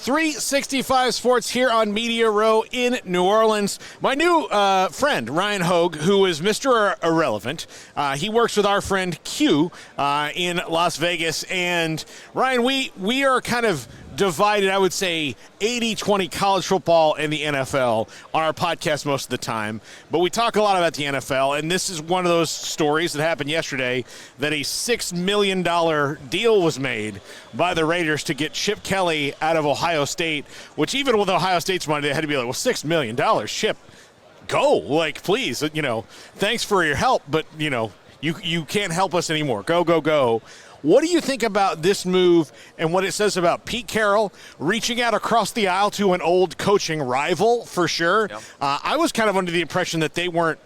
365 Sports here on Media Row in New Orleans. My new friend, Ryan Hoag, who is Mr. Irrelevant. He works with our friend Q in Las Vegas. And, Ryan, we are kind of divided, I would say, 80-20 college football and the NFL on our podcast most of the time. But we talk a lot about the NFL, and this is one of those stories that happened yesterday that a $6 million deal was made by the Raiders to get Chip Kelly out of Ohio State, which even with Ohio State's money, they had to be like, well, $6 million, Chip, go. Like, please, thanks for your help, but, you can't help us anymore. Go. What do you think about this move and what it says about Pete Caroll reaching out across the aisle to an old coaching rival, for sure? Yep. I was kind of under the impression that they weren't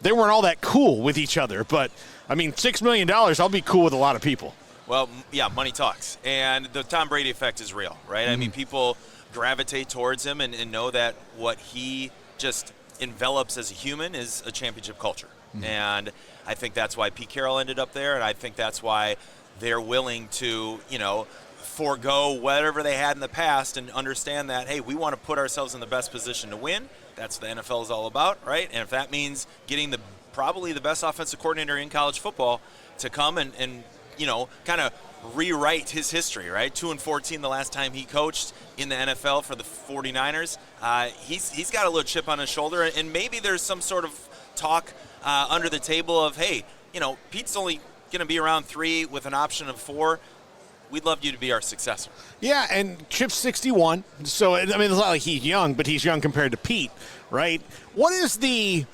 all that cool with each other. But, $6 million, I'll be cool with a lot of people. Well, yeah, money talks. And the Tom Brady effect is real, right? Mm-hmm. People gravitate towards him and know that what he just envelops as a human is a championship culture. Mm-hmm. And I think that's why Pete Caroll ended up there, and I think that's why they're willing to, forego whatever they had in the past and understand that, hey, we want to put ourselves in the best position to win. That's what the NFL is all about, right? And if that means getting probably the best offensive coordinator in college football to come and kind of rewrite his history, right? 2-14 the last time he coached in the NFL for the 49ers. He's got a little chip on his shoulder, and maybe there's some sort of talk under the table of, hey, Pete's only going to be around 3 with an option of 4. We'd love you to be our successor. Yeah, and Chip's 61, so it's not like he's young, but he's young compared to Pete, right? What is the,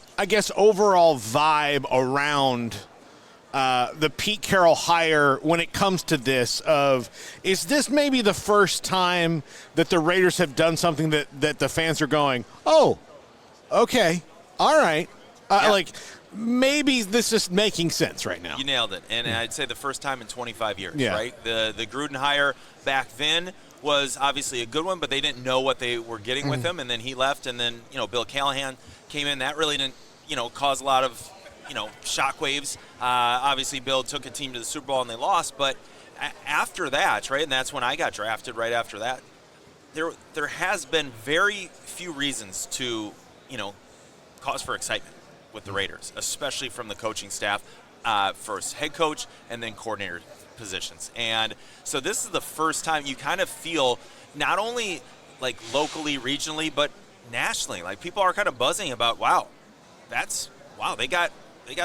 overall vibe around the Pete Caroll hire when it comes to this? Is this maybe the first time that the Raiders have done something that the fans are going, oh, okay, all right, yeah. Maybe this is making sense right now. You nailed it. And I'd say the first time in 25 years, right? The Gruden hire back then was obviously a good one, but they didn't know what they were getting with him. And then he left, and then, Bill Callahan came in. That really didn't, cause a lot of, shockwaves. Obviously, Bill took a team to the Super Bowl, and they lost. But after that, right, and that's when I got drafted right after that, there has been very few reasons to, cause for excitement with the Raiders, especially from the coaching staff, first head coach and then coordinator positions. And so this is the first time you kind of feel not only locally, regionally, but nationally. People are kind of buzzing about, they got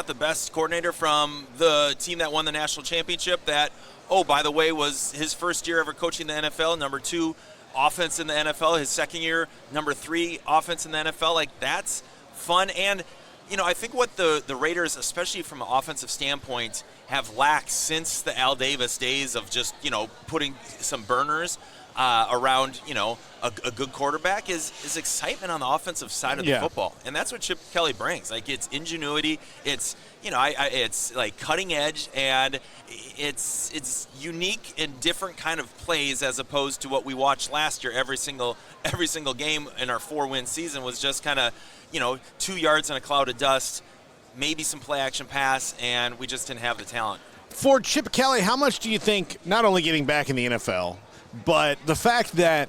the best coordinator from the team that won the national championship that, oh, by the way, was his first year ever coaching the NFL, number 2 offense in the NFL, his second year, number 3 offense in the NFL. That's fun. And I think what the Raiders, especially from an offensive standpoint, have lacked since the Al Davis days of just, putting some burners around, a good quarterback is excitement on the offensive side of the football. And that's what Chip Kelly brings. It's ingenuity. It's, it's cutting edge, and it's unique and different kind of plays as opposed to what we watched last year. Every single game in our 4-win season was just kind of, 2 yards in a cloud of dust, maybe some play action pass, and we just didn't have the talent. For Chip Kelly, how much do you think, not only getting back in the NFL, but the fact that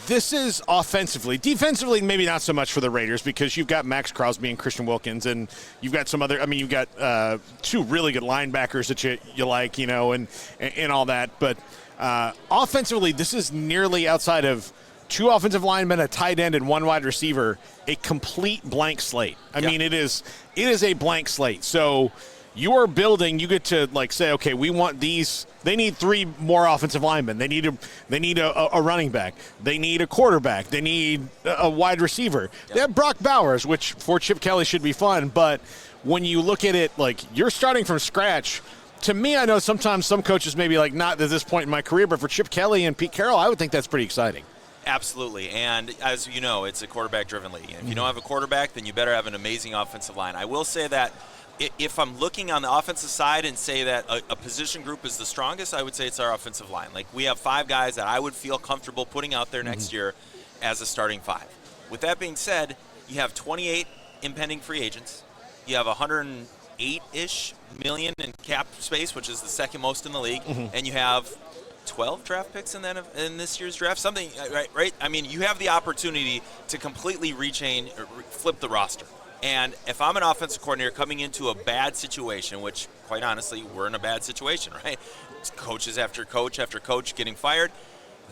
this is offensively, defensively maybe not so much for the Raiders because you've got Max Crosby and Christian Wilkins, and you've got some other, you've got 2 really good linebackers that you like, and all that. But offensively, this is nearly outside of 2 offensive linemen, a tight end, and 1 wide receiver, a complete blank slate. It is a blank slate. So you are building, you get to say, okay, we want these. They need 3 more offensive linemen. They need a running back. They need a quarterback. They need a wide receiver. Yep. They have Brock Bowers, which for Chip Kelly should be fun. But when you look at it, you're starting from scratch. To me, I know sometimes some coaches maybe not at this point in my career, but for Chip Kelly and Pete Caroll, I would think that's pretty exciting. Absolutely, and as you know, it's a quarterback-driven league. And if you don't have a quarterback, then you better have an amazing offensive line. I will say that if I'm looking on the offensive side and say that a position group is the strongest, I would say it's our offensive line. We have 5 guys that I would feel comfortable putting out there next year as a starting 5. With that being said, you have 28 impending free agents. You have 108-ish million in cap space, which is the second most in the league, and you have 12 draft picks in this year's draft, something, right? I mean, you have the opportunity to completely flip the roster. And if I'm an offensive coordinator coming into a bad situation, which, quite honestly, we're in a bad situation, right? It's coaches after coach after coach getting fired.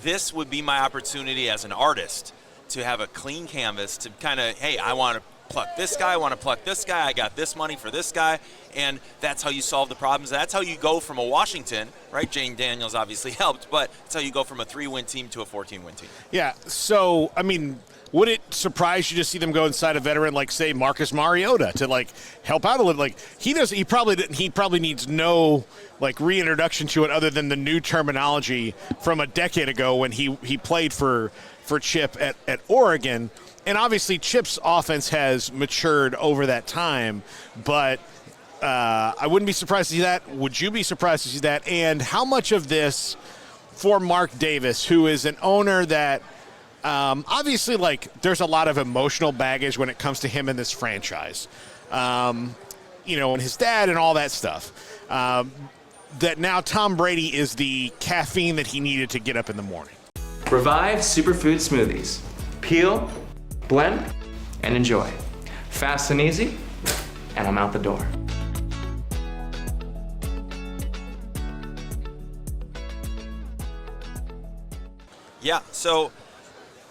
This would be my opportunity as an artist to have a clean canvas to kind of, hey, I want to pluck this guy, I want to pluck this guy, I got this money for this guy, and that's how you solve the problems. That's how you go from a Washington, right? Jane Daniels obviously helped, but that's how you go from a 3-win team to a 14-win team. Yeah, so, I mean, would it surprise you to see them go inside a veteran like, say, Marcus Mariota to like help out a little? Like he probably needs no like reintroduction to it other than the new terminology from a decade ago when he played for Chip at Oregon. And obviously Chip's offense has matured over that time, but I wouldn't be surprised to see that. Would you be surprised to see that? And how much of this for Mark Davis, who is an owner that obviously, like, there's a lot of emotional baggage when it comes to him in this franchise, and his dad and all that stuff, that now Tom Brady is the caffeine that he needed to get up in the morning. Revive Superfood Smoothies. Peel, blend, and enjoy. Fast and easy, and I'm out the door. Yeah, so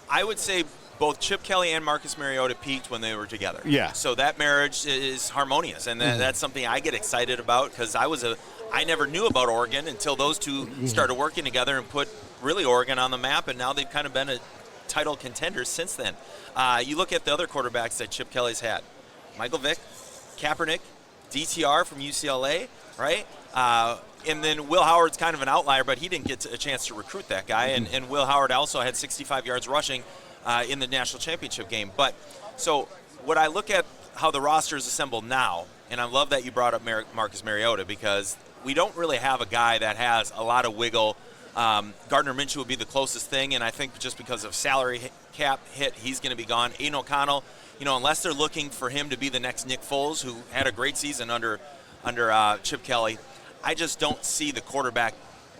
I would say both Chip Kelly and Marcus Mariota peaked when they were together. Yeah. So that marriage is harmonious, and that's something I get excited about because I never knew about Oregon until those two started working together and put really Oregon on the map, and now they've kind of been a title contender since then. You look at the other quarterbacks that Chip Kelly's had. Michael Vick, Kaepernick, DTR from UCLA, right? And then Will Howard's kind of an outlier, but he didn't get a chance to recruit that guy. And Will Howard also had 65 yards rushing in the national championship game. But so what I look at how the roster is assembled now, and I love that you brought up Marcus Mariota because we don't really have a guy that has a lot of wiggle. Gardner Minshew would be the closest thing, and I think just because of salary cap hit, he's going to be gone. Aiden O'Connell, unless they're looking for him to be the next Nick Foles, who had a great season under Chip Kelly, I just don't see the quarterback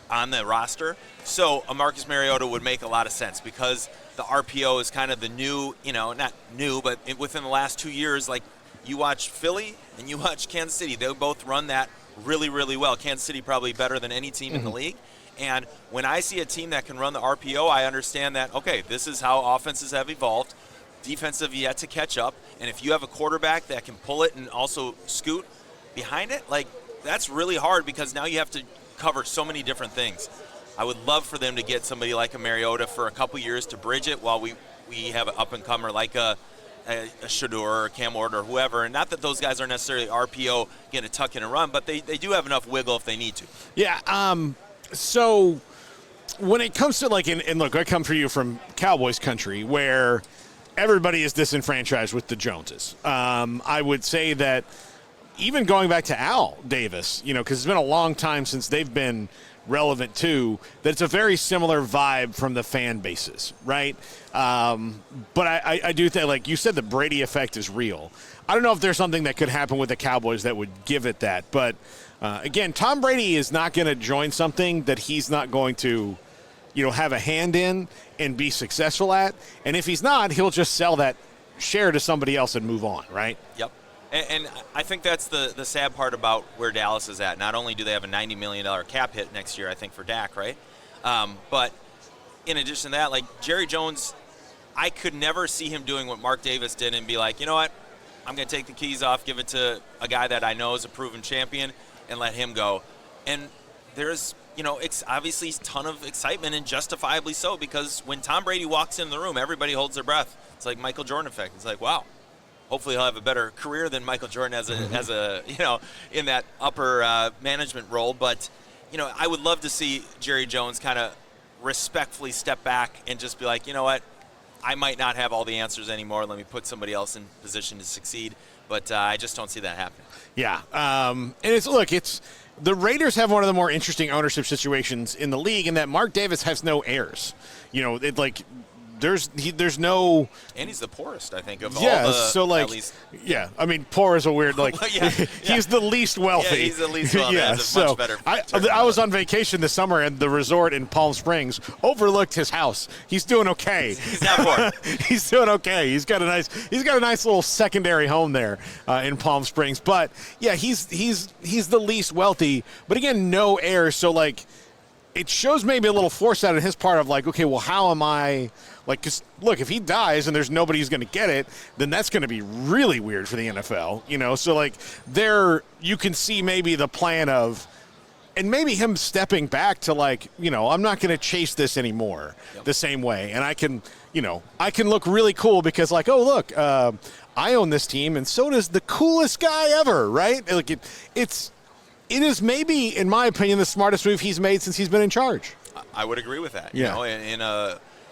on the roster. So a Marcus Mariota would make a lot of sense because the RPO is kind of the new, not new, but within the last 2 years, like you watch Philly and you watch Kansas City, they both run that really, really well. Kansas City probably better than any team in the league. And when I see a team that can run the RPO, I understand that, okay, this is how offenses have evolved. Defense have yet to catch up. And if you have a quarterback that can pull it and also scoot behind it, like that's really hard because now you have to cover so many different things. I would love for them to get somebody like a Mariota for a couple years to bridge it while we have an up-and-comer like a Shador or a Cam Ward or whoever. And not that those guys are necessarily RPO going to tuck in and run, but they do have enough wiggle if they need to. Yeah, so when it comes to and look, I come for you from Cowboys country where everybody is disenfranchised with the Joneses. I would say that even going back to Al Davis, because it's been a long time since they've been relevant too, that it's a very similar vibe from the fan bases, right? But I do think, like you said, the Brady effect is real. I don't know if there's something that could happen with the Cowboys that would give it that, but again, Tom Brady is not going to join something that he's not going to, have a hand in and be successful at. And if he's not, he'll just sell that share to somebody else and move on, right? Yep. And I think that's the sad part about where Dallas is at. Not only do they have a $90 million cap hit next year, I think, for Dak, right? But in addition to that, like Jerry Jones, I could never see him doing what Mark Davis did and be like, you know what, I'm going to take the keys off, give it to a guy that I know is a proven champion, and let him go. And there's, it's obviously a ton of excitement, and justifiably so, because when Tom Brady walks into the room, everybody holds their breath. It's like Michael Jordan effect. It's like, wow. Hopefully he'll have a better career than Michael Jordan as a in that upper management role. But, I would love to see Jerry Jones kind of respectfully step back and just be like, you know what, I might not have all the answers anymore. Let me put somebody else in position to succeed. But I just don't see that happening. Yeah. And it's the Raiders have one of the more interesting ownership situations in the league in that Mark Davis has no heirs. there's no. And he's the poorest, I think, of all the. So like, at least. Yeah, I mean, poor is a weird like. He's the least wealthy. Yeah, he's the least wealthy. That's a much better. I was on vacation this summer, and the resort in Palm Springs overlooked his house. He's doing okay. He's not poor. He's doing okay. He's got a nice little secondary home there in Palm Springs. But yeah, he's the least wealthy. But again, no heirs. So like, it shows maybe a little foresight on his part of like, okay, well, how am I like? Because look, if he dies and there's nobody who's going to get it, then that's going to be really weird for the NFL. So like, you can see maybe the plan of. And maybe him stepping back to like, I'm not going to chase this anymore the same way. And I can look really cool because like, oh, look, I own this team and so does the coolest guy ever, right? Like it is maybe, in my opinion, the smartest move he's made since he's been in charge. I would agree with that. Yeah.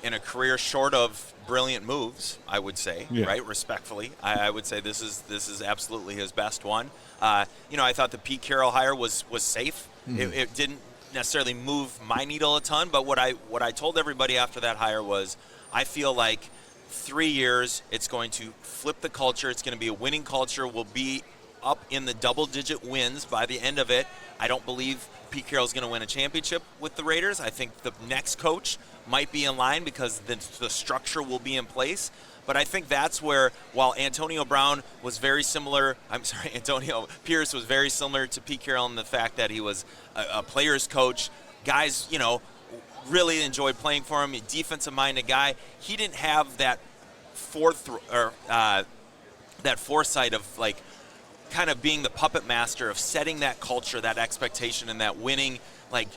In a career short of brilliant moves, I would say, right? Respectfully, I would say this is absolutely his best one. I thought the Pete Caroll hire was safe. Mm-hmm. It didn't necessarily move my needle a ton, but what I told everybody after that hire was, I feel like 3 years, it's going to flip the culture. It's going to be a winning culture. We'll be up in the double-digit wins by the end of it. I don't believe Pete Carroll's going to win a championship with the Raiders. I think the next coach might be in line because the structure will be in place. But I think that's where, while Antonio Pierce was very similar to Pete Caroll in the fact that he was a player's coach. Guys, really enjoyed playing for him. A defensive-minded guy. He didn't have that that foresight of like kind of being the puppet master of setting that culture, that expectation, and that winning, like,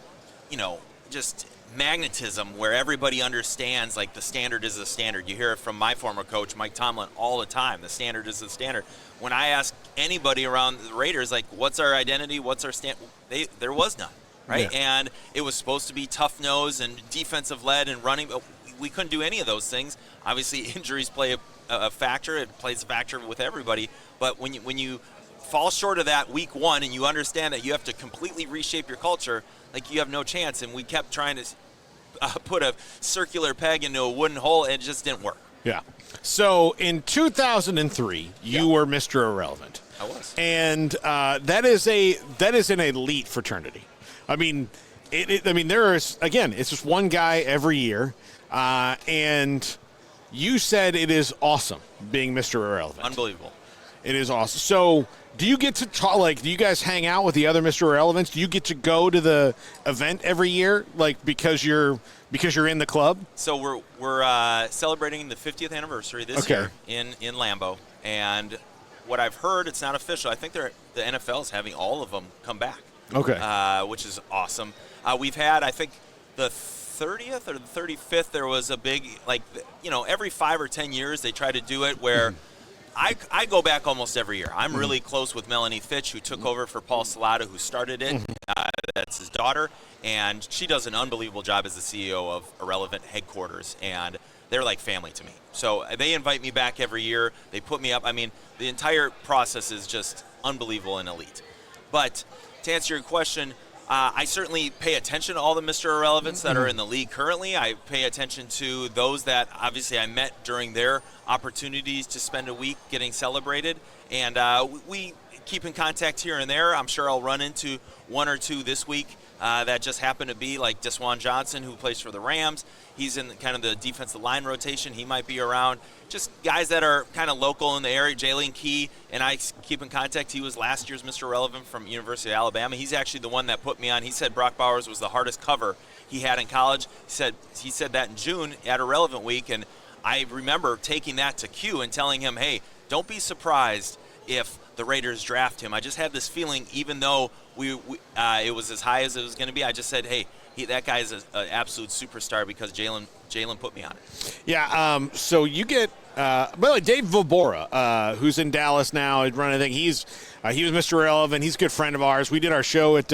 just magnetism where everybody understands like the standard is the standard. You hear it from my former coach, Mike Tomlin, all the time. The standard is the standard. When I ask anybody around the Raiders, like, what's our identity? What's our there was none, right? Yeah. And it was supposed to be tough nose and defensive led and running, but we couldn't do any of those things. Obviously, injuries play a factor. It plays a factor with everybody. But when you fall short of that week one and you understand that you have to completely reshape your culture, like, you have no chance. And we kept trying to put a circular peg into a wooden hole, and it just didn't work. Yeah. So in 2003, you were Mr. Irrelevant. I was. And that is an elite fraternity. I mean, there is, again, it's just one guy every year, and you said it is awesome being Mr. Irrelevant. Unbelievable. It is awesome. So do you get to talk, like, do you guys hang out with the other Mr. Irrelevants? Do you get to go to the event every year, like, because you're in the club? So we're celebrating the 50th anniversary this year in Lambeau, and what I've heard, it's not official. I think the NFL is having all of them come back. Okay. Which is awesome. We've had, I think, the 30th or the 35th, there was a big, like, every 5 or 10 years they try to do it where I go back almost every year. I'm really close with Melanie Fitch, who took over for Paul Salata, who started it. That's his daughter, and she does an unbelievable job as the CEO of Irrelevant Headquarters, and they're like family to me. So they invite me back every year. They put me up. I mean, the entire process is just unbelievable and elite. But to answer your question, I certainly pay attention to all the Mr. Irrelevants that are in the league currently. I pay attention to those that obviously I met during their opportunities to spend a week getting celebrated. And we keep in contact here and there. I'm sure I'll run into one or two this week that just happen to be like Desjuan Johnson, who plays for the Rams. He's in kind of the defensive line rotation. He might be around. Just guys that are kind of local in the area. Jalen Key and I keep in contact. He was last year's Mr. Irrelevant from University of Alabama. He's actually the one that put me on. He said Brock Bowers was the hardest cover he had in college. He said that in June at Irrelevant Week, and I remember taking that to Q and telling him, hey, don't be surprised if the Raiders draft him. I just had this feeling, even though it was as high as it was going to be, I just said, hey, that guy is an absolute superstar because Jalen put me on it. Yeah, so you get, by the way, Dave Vobora, who's in Dallas now, running the thing. He was Mr. Irrelevant. He's a good friend of ours. We did our show at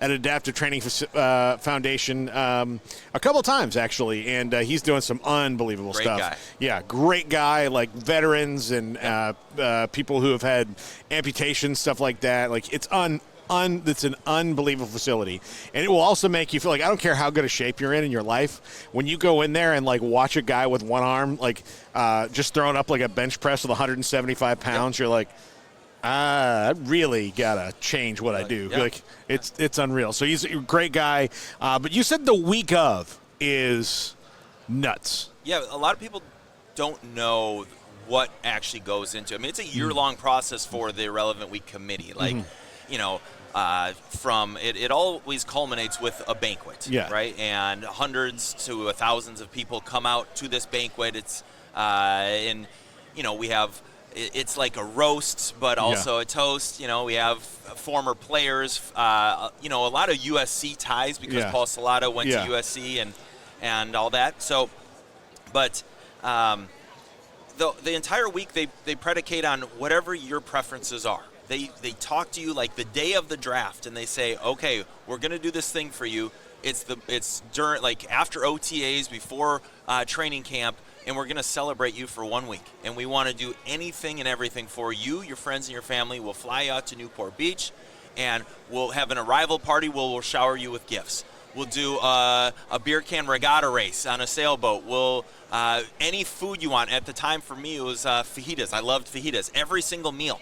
Adaptive Training Foundation a couple of times, actually, and he's doing some unbelievable stuff. Great guy. Yeah, great guy, like veterans and people who have had amputations, stuff like that. Like, it's it's an unbelievable facility, and it will also make you feel like I don't care how good a shape you're in your life. When you go in there and like watch a guy with one arm like just throwing up like a bench press with 175 pounds, you're like, I really gotta change what I do. Like it's unreal. So he's a great guy, but you said the week of is nuts. Yeah, a lot of people don't know what actually goes into it. I mean, it's a year-long process for the Irrelevant Week committee. Like, you know, from it always culminates with a banquet, right? And hundreds to thousands of people come out to this banquet. It's and you know, we have it's like a roast, but also a toast. You know, we have former players. You know, a lot of USC ties because Paul Salata went to USC and all that. So, but. The entire week they predicate on whatever your preferences are. They talk to you like the day of the draft, and they say, okay, we're going to do this thing for you. It's during like after OTAs, before training camp, and we're going to celebrate you for 1 week. And we want to do anything and everything for you, your friends, and your family. We'll fly you out to Newport Beach, and we'll have an arrival party where we'll shower you with gifts. We'll do a beer can regatta race on a sailboat. We'll any food you want. At the time, for me, it was fajitas. I loved fajitas. Every single meal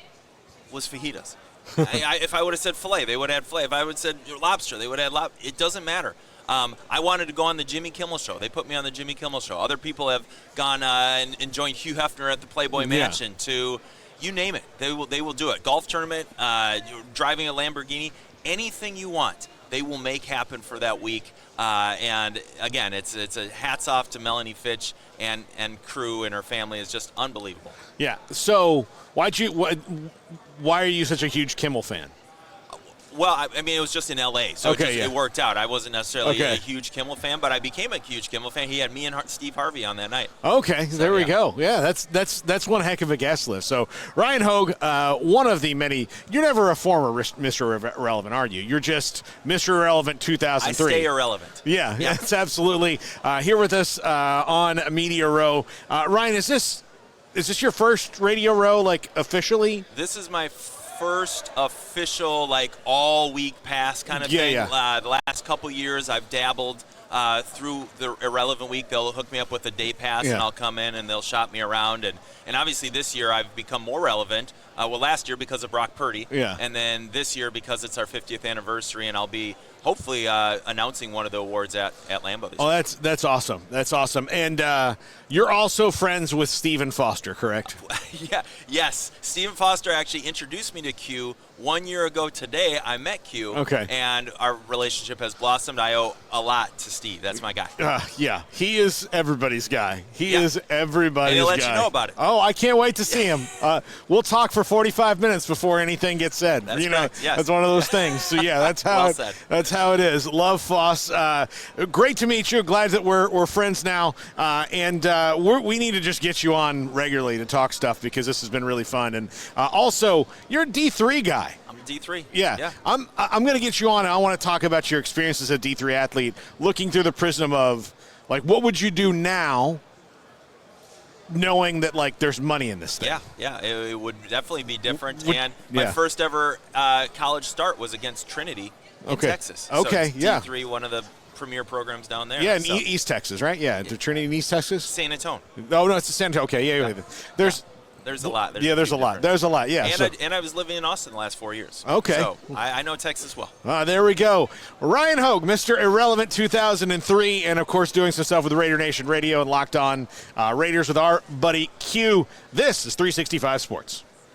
was fajitas. If I would have said filet, they would have had filet. If I would have said lobster, they would have had lobster. It doesn't matter. I wanted to go on the Jimmy Kimmel Show. They put me on the Jimmy Kimmel Show. Other people have gone and joined Hugh Hefner at the Playboy Mansion to, you name it. They will do it. Golf tournament, driving a Lamborghini, anything you want. They will make happen for that week, and again, it's a hats off to Melanie Fitch and crew and her family. Is just unbelievable. Yeah. So why are you such a huge Kimmel fan? Well, I mean, it was just in L.A., so it worked out. I wasn't necessarily a huge Kimmel fan, but I became a huge Kimmel fan. He had me and Steve Harvey on that night. Okay, so, there we go. Yeah, that's one heck of a guest list. So Ryan Hoag, one of the many. You're never a former Mr. Irrelevant, are you? You're just Mr. Irrelevant 2003. I stay irrelevant. Yeah, that's absolutely here with us on Media Row. Ryan, is this your first Radio Row, like officially? This is my first official, like, all week pass kind of thing. The last couple years I've dabbled through the Irrelevant Week. They'll hook me up with a day pass and I'll come in and they'll shop me around. And obviously this year I've become more relevant. Last year because of Brock Purdy. And then this year because it's our 50th anniversary, and I'll be hopefully announcing one of the awards at Lambeau this year. That's awesome. That's awesome. And you're also friends with Stephen Foster, correct? Yes. Stephen Foster actually introduced me to Q 1 year ago today. I met Q. Okay. And our relationship has blossomed. I owe a lot to Steve. That's my guy. He is everybody's guy. He is everybody's guy. And he'll let you know about it. Oh, I can't wait to see him. We'll talk for 45 minutes before anything gets said. That's right. Yes. That's one of those things. So that's how that's how it is. Love Foss. Great to meet you. Glad that we're friends now. And we need to just get you on regularly to talk stuff because this has been really fun. And also, you're a D3 guy. I'm a D3. Yeah. I'm going to get you on, and I want to talk about your experience as a D3 athlete, looking through the prism of, like, what would you do now knowing that, like, there's money in this thing? It would definitely be different. And my first ever college start was against Trinity in Texas. So it's D3, one of the premier programs down there. Yeah, in East Texas, right? Yeah, Trinity in East Texas? San Antonio. Oh, no, it's San Antonio. Okay, There's a lot. There's a lot. Yeah. And I was living in Austin the last 4 years. Okay. So I know Texas well. There we go. Ryan Hoag, Mr. Irrelevant 2003, and, of course, doing some stuff with Raider Nation Radio and Locked On Raiders with our buddy Q. This is 365 Sports.